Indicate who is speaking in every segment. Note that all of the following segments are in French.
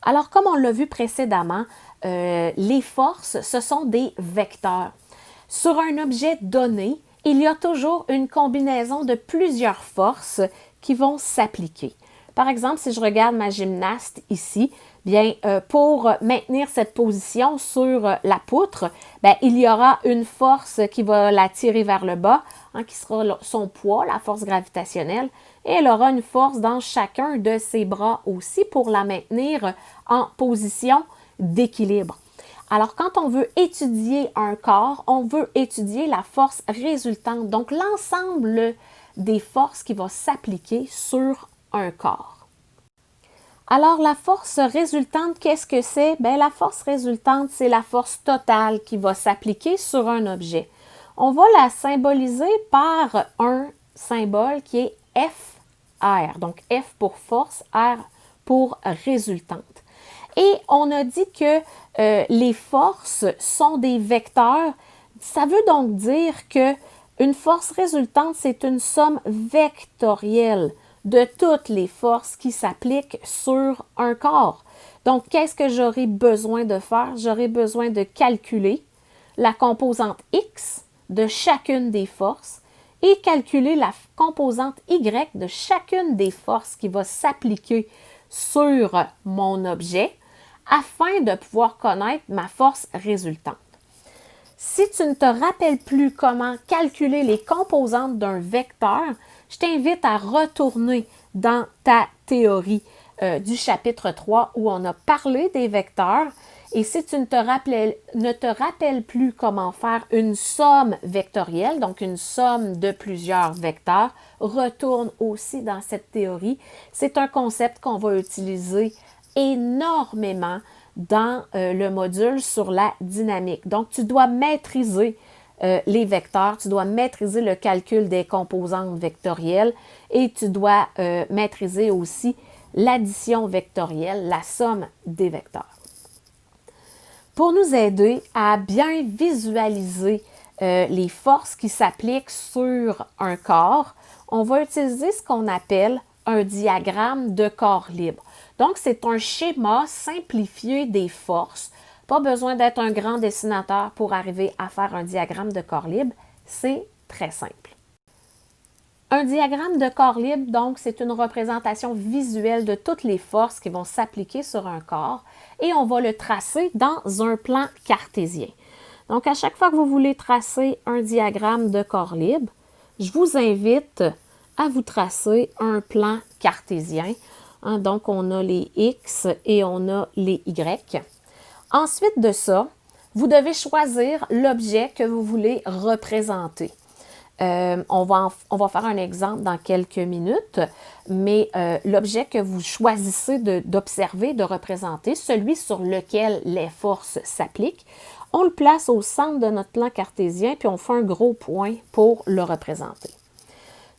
Speaker 1: Alors, comme on l'a vu précédemment, les forces, ce sont des vecteurs. Sur un objet donné, il y a toujours une combinaison de plusieurs forces qui vont s'appliquer. Par exemple, si je regarde ma gymnaste ici, bien, pour maintenir cette position sur la poutre, bien, il y aura une force qui va la tirer vers le bas, hein, qui sera son poids, la force gravitationnelle, et elle aura une force dans chacun de ses bras aussi pour la maintenir en position d'équilibre. Alors, quand on veut étudier un corps, on veut étudier la force résultante, donc l'ensemble des forces qui vont s'appliquer sur un corps. Alors, la force résultante, qu'est-ce que c'est? Bien, la force résultante, c'est la force totale qui va s'appliquer sur un objet. On va la symboliser par un symbole qui est FR. Donc, F pour force, R pour résultante. Et on a dit que les forces sont des vecteurs. Ça veut donc dire que une force résultante, c'est une somme vectorielle de toutes les forces qui s'appliquent sur un corps. Donc, qu'est-ce que j'aurai besoin de faire? J'aurai besoin de calculer la composante X de chacune des forces et calculer la composante Y de chacune des forces qui va s'appliquer sur mon objet afin de pouvoir connaître ma force résultante. Si tu ne te rappelles plus comment calculer les composantes d'un vecteur, je t'invite à retourner dans ta théorie du chapitre 3 où on a parlé des vecteurs. Et si tu ne te rappelles plus comment faire une somme vectorielle, donc une somme de plusieurs vecteurs, retourne aussi dans cette théorie. C'est un concept qu'on va utiliser énormément dans le module sur la dynamique. Donc, tu dois maîtriser les vecteurs, tu dois maîtriser le calcul des composantes vectorielles et tu dois maîtriser aussi l'addition vectorielle, la somme des vecteurs. Pour nous aider à bien visualiser les forces qui s'appliquent sur un corps, on va utiliser ce qu'on appelle un diagramme de corps libre. Donc, c'est un schéma simplifié des forces. Pas besoin d'être un grand dessinateur pour arriver à faire un diagramme de corps libre. C'est très simple. Un diagramme de corps libre, donc, c'est une représentation visuelle de toutes les forces qui vont s'appliquer sur un corps et on va le tracer dans un plan cartésien. Donc, à chaque fois que vous voulez tracer un diagramme de corps libre, je vous invite à vous tracer un plan cartésien. Hein, donc, on a les X et on a les Y. Ensuite de ça, vous devez choisir l'objet que vous voulez représenter. On va faire un exemple dans quelques minutes, mais l'objet que vous choisissez d'observer, de représenter, celui sur lequel les forces s'appliquent, on le place au centre de notre plan cartésien, puis on fait un gros point pour le représenter.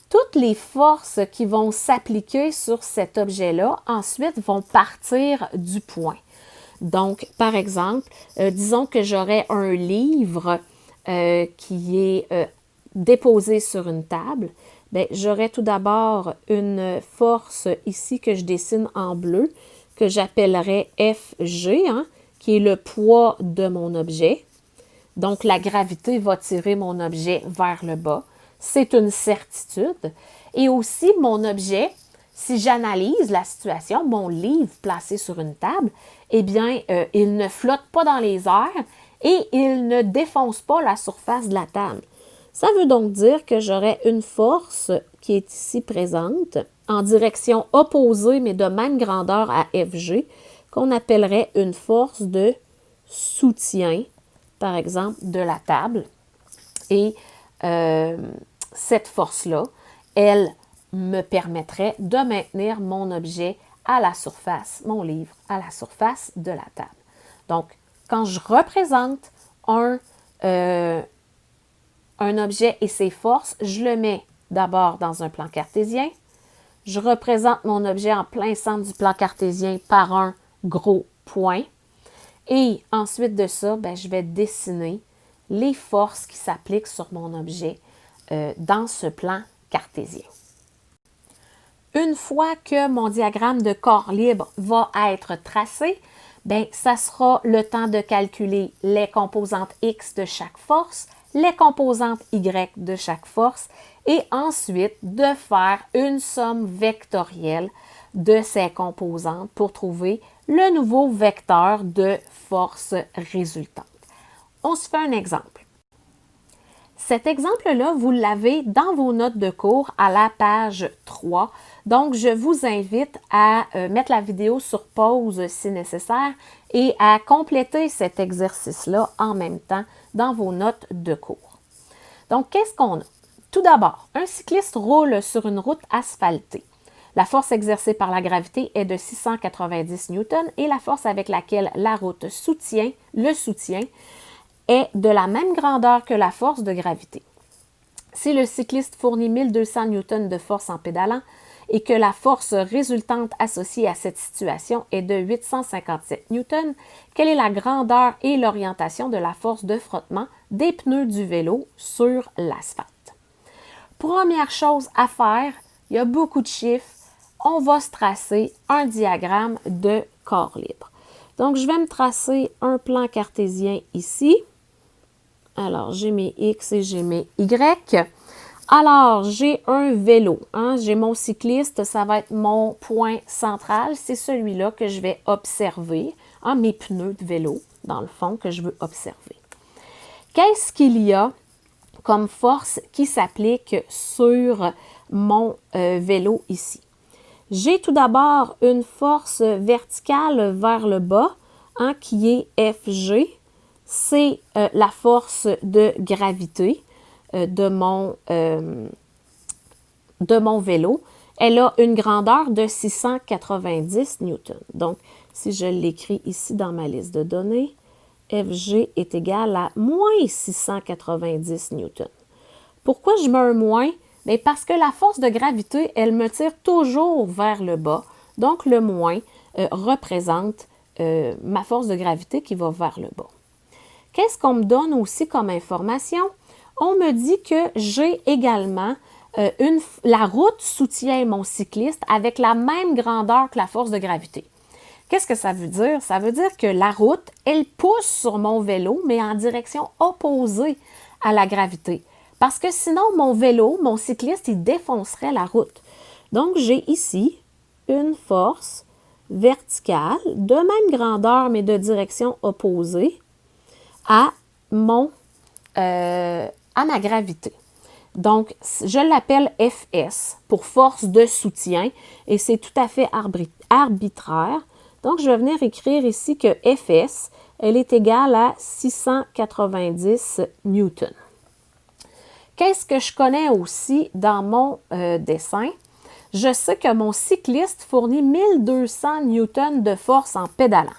Speaker 1: Toutes les forces qui vont s'appliquer sur cet objet-là, ensuite, vont partir du point. Donc, par exemple, disons que j'aurais un livre qui est déposé sur une table. Bien, j'aurais tout d'abord une force ici que je dessine en bleu, que j'appellerais FG, hein, qui est le poids de mon objet. Donc, la gravité va tirer mon objet vers le bas. C'est une certitude. Et aussi, mon objet, si j'analyse la situation, mon livre placé sur une table, eh bien, il ne flotte pas dans les airs et il ne défonce pas la surface de la table. Ça veut donc dire que j'aurai une force qui est ici présente en direction opposée, mais de même grandeur à FG, qu'on appellerait une force de soutien, par exemple, de la table. Et cette force-là, elle me permettrait de maintenir mon objet à la surface, mon livre, à la surface de la table. Donc, quand je représente un objet et ses forces, je le mets d'abord dans un plan cartésien. Je représente mon objet en plein centre du plan cartésien par un gros point. Et ensuite de ça, bien, je vais dessiner les forces qui s'appliquent sur mon objet dans ce plan cartésien. une fois que mon diagramme de corps libre va être tracé, bien, ça sera le temps de calculer les composantes X de chaque force, les composantes Y de chaque force et ensuite de faire une somme vectorielle de ces composantes pour trouver le nouveau vecteur de force résultante. On se fait un exemple. Cet exemple-là, vous l'avez dans vos notes de cours à la page 3. Donc, je vous invite à mettre la vidéo sur pause si nécessaire et à compléter cet exercice-là en même temps dans vos notes de cours. Donc, qu'est-ce qu'on a? Tout d'abord, un cycliste roule sur une route asphaltée. La force exercée par la gravité est de 690 newtons et la force avec laquelle la route le soutient est de la même grandeur que la force de gravité. Si le cycliste fournit 1200 newtons de force en pédalant et que la force résultante associée à cette situation est de 857 newtons, quelle est la grandeur et l'orientation de la force de frottement des pneus du vélo sur l'asphalte? Première chose à faire, il y a beaucoup de chiffres, on va se tracer un diagramme de corps libre. Donc, je vais me tracer un plan cartésien ici. Alors, j'ai mes X et j'ai mes Y. Alors, j'ai un vélo. J'ai mon cycliste, ça va être mon point central. C'est celui-là que je vais observer. Mes pneus de vélo, dans le fond, que je veux observer. Qu'est-ce qu'il y a comme force qui s'applique sur mon vélo ici? J'ai tout d'abord une force verticale vers le bas, qui est FG. C'est la force de gravité de mon vélo. Elle a une grandeur de 690 newtons. Donc, si je l'écris ici dans ma liste de données, FG est égal à moins 690 newtons. Pourquoi je mets un moins? Bien, parce que la force de gravité, elle me tire toujours vers le bas. Donc, le moins représente ma force de gravité qui va vers le bas. Qu'est-ce qu'on me donne aussi comme information? On me dit que j'ai également la route soutient mon cycliste avec la même grandeur que la force de gravité. Qu'est-ce que ça veut dire? Ça veut dire que la route, elle pousse sur mon vélo, mais en direction opposée à la gravité. Parce que sinon, mon vélo, mon cycliste, il défoncerait la route. Donc, j'ai ici une force verticale de même grandeur, mais de direction opposée à ma gravité. Donc, je l'appelle FS pour force de soutien et c'est tout à fait arbitraire. Donc, je vais venir écrire ici que FS, elle est égale à 690 newtons. Qu'est-ce que je connais aussi dans mon dessin? Je sais que mon cycliste fournit 1200 newtons de force en pédalant.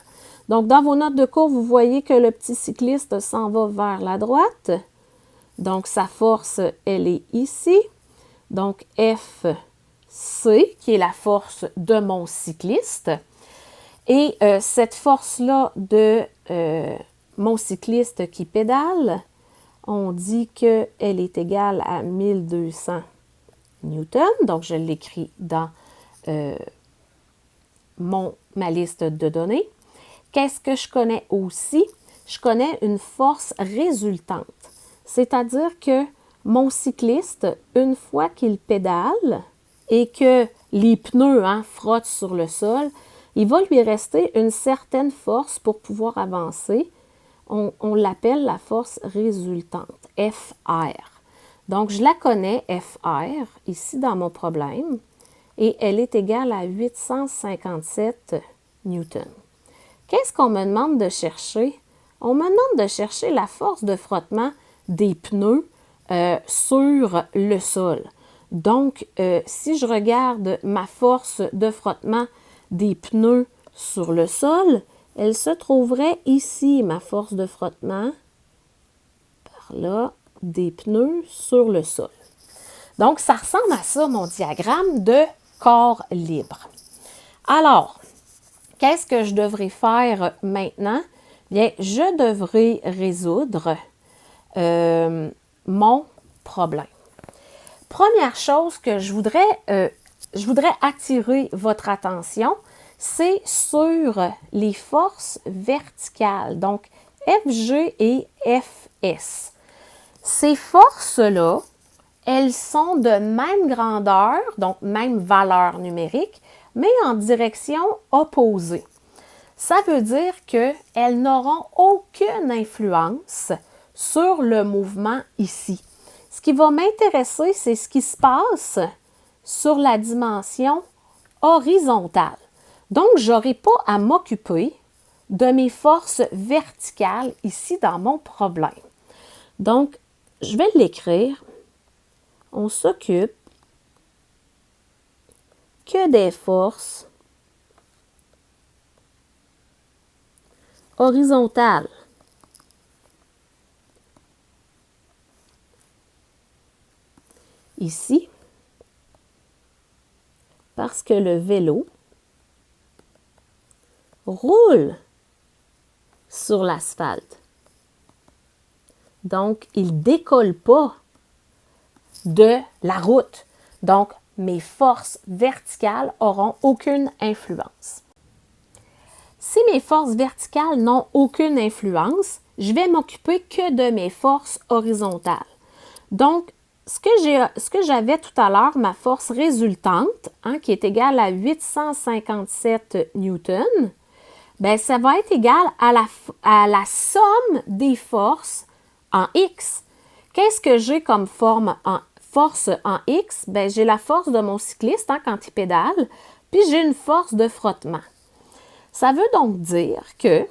Speaker 1: Donc, dans vos notes de cours, vous voyez que le petit cycliste s'en va vers la droite. Donc, sa force, elle est ici. Donc, FC, qui est la force de mon cycliste. Et cette force-là de mon cycliste qui pédale, on dit qu'elle est égale à 1200 newtons. Donc, je l'écris dans ma liste de données. Qu'est-ce que je connais aussi? Je connais une force résultante. C'est-à-dire que mon cycliste, une fois qu'il pédale et que les pneus frottent sur le sol, il va lui rester une certaine force pour pouvoir avancer. On l'appelle la force résultante, FR. Donc, je la connais, FR, ici dans mon problème, et elle est égale à 857 newtons. Qu'est-ce qu'on me demande de chercher? On me demande de chercher la force de frottement des pneus sur le sol. Donc, si je regarde ma force de frottement des pneus sur le sol, elle se trouverait ici, ma force de frottement, par là, des pneus sur le sol. Donc, ça ressemble à ça, mon diagramme de corps libre. Alors, qu'est-ce que je devrais faire maintenant? Bien, je devrais résoudre mon problème. Première chose que je voudrais je voudrais attirer votre attention, c'est sur les forces verticales, donc FG et FS. Ces forces-là, elles sont de même grandeur, donc même valeur numérique, mais en direction opposée. Ça veut dire qu'elles n'auront aucune influence sur le mouvement ici. Ce qui va m'intéresser, c'est ce qui se passe sur la dimension horizontale. Donc, je n'aurai pas à m'occuper de mes forces verticales ici dans mon problème. Donc, je vais l'écrire. On s'occupe que des forces horizontales. Ici, parce que le vélo roule sur l'asphalte. Donc, il ne décolle pas de la route. Donc, mes forces verticales n'auront aucune influence. Si mes forces verticales n'ont aucune influence, je vais m'occuper que de mes forces horizontales. Donc, ce que j'avais tout à l'heure, ma force résultante, qui est égale à 857 newtons, bien, ça va être égal à la somme des forces en X. Qu'est-ce que j'ai comme force en X? Bien, j'ai la force de mon cycliste quand il pédale, puis j'ai une force de frottement. Ça veut donc dire que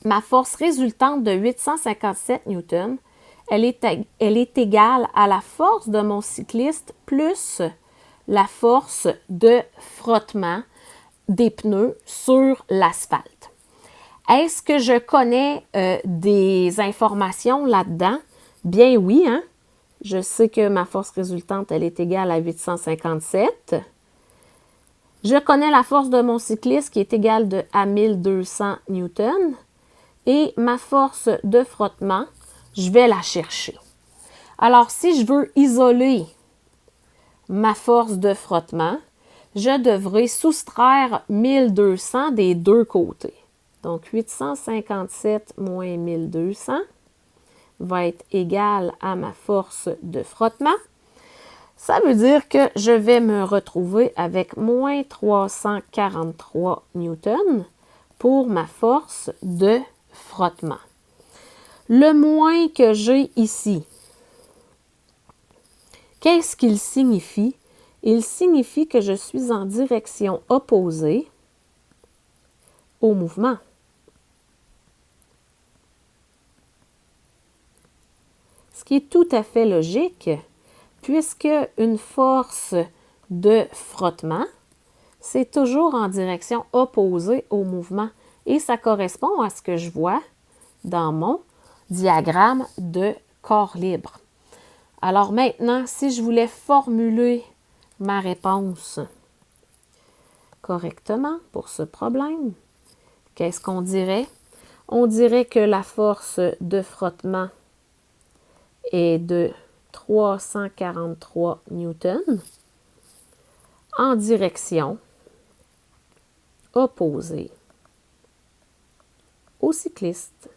Speaker 1: ma force résultante de 857 newtons, elle est égale à la force de mon cycliste plus la force de frottement des pneus sur l'asphalte. Est-ce que je connais des informations là-dedans? Bien oui, Je sais que ma force résultante, elle est égale à 857. Je connais la force de mon cycliste qui est égale à 1200 newtons. Et ma force de frottement, je vais la chercher. Alors, si je veux isoler ma force de frottement, je devrais soustraire 1200 des deux côtés. Donc, 857 moins 1200 va être égal à ma force de frottement. Ça veut dire que je vais me retrouver avec moins 343 newtons pour ma force de frottement. Le moins que j'ai ici, qu'est-ce qu'il signifie? Il signifie que je suis en direction opposée au mouvement. Ce qui est tout à fait logique, puisque une force de frottement, c'est toujours en direction opposée au mouvement. Et ça correspond à ce que je vois dans mon diagramme de corps libre. Alors maintenant, si je voulais formuler ma réponse correctement pour ce problème, qu'est-ce qu'on dirait? On dirait que la force de frottement est de 343 newtons en direction opposée au cycliste,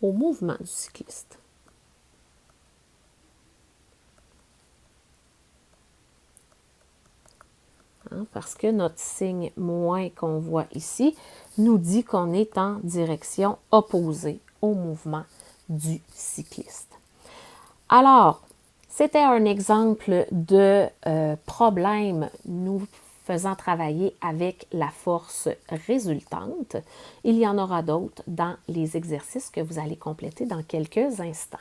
Speaker 1: au mouvement du cycliste. Parce que notre signe moins qu'on voit ici nous dit qu'on est en direction opposée au mouvement du cycliste. Alors, c'était un exemple de problème nous faisant travailler avec la force résultante. Il y en aura d'autres dans les exercices que vous allez compléter dans quelques instants.